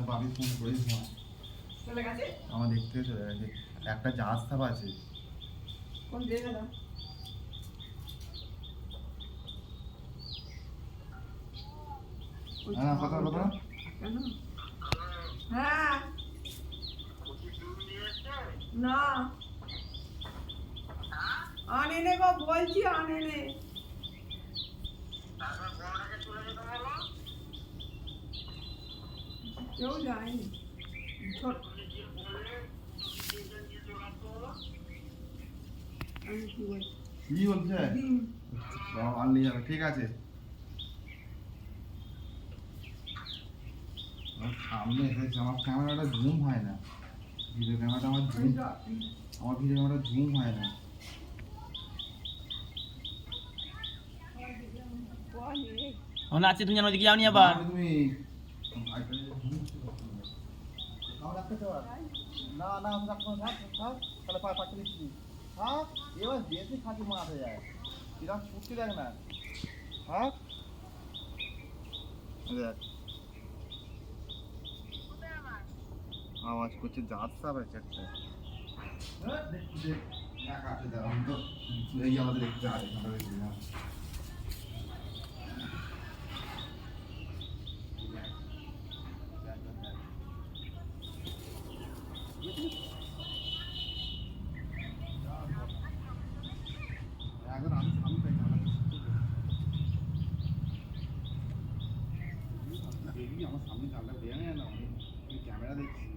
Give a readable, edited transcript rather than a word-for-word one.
বাবি phone করেছিল চলে গেছে আমার দেখতে চলে গেছে একটা জাহাজ সাপ আছে কোন দেখে দাও হ্যাঁ কথা কথা কেন হ্যাঁ না আনে নে গো বলছি আনে নে কেউ যায়নি আমি কি বলছি কি বলছে আনলি যাবে ঠিক আছে আমার সামনে এসেছে আমার ক্যামেরাটা জুম হয় না ভিডিও ক্যামেরাটা আমার ভিডিও ক্যামেরাটা জুম হয় না আছে তুমি জানো ওদিকে যাওনি আবার তুমি না না তাহলে পাঠিয়ে দিচ্ছি হ্যাঁ এবার বেশি খাঁটি মাছ হয়ে যায় কিরম ছুটছি দেখ না হ্যাঁ দেখ আওয়াজ করছে জাত সাপ আছে একটা এই আমাদের দেখতে আছে এখন আমি সামনে আমার সামনে জানলা ভেঙে গেল আমি ক্যামেরা দেখছি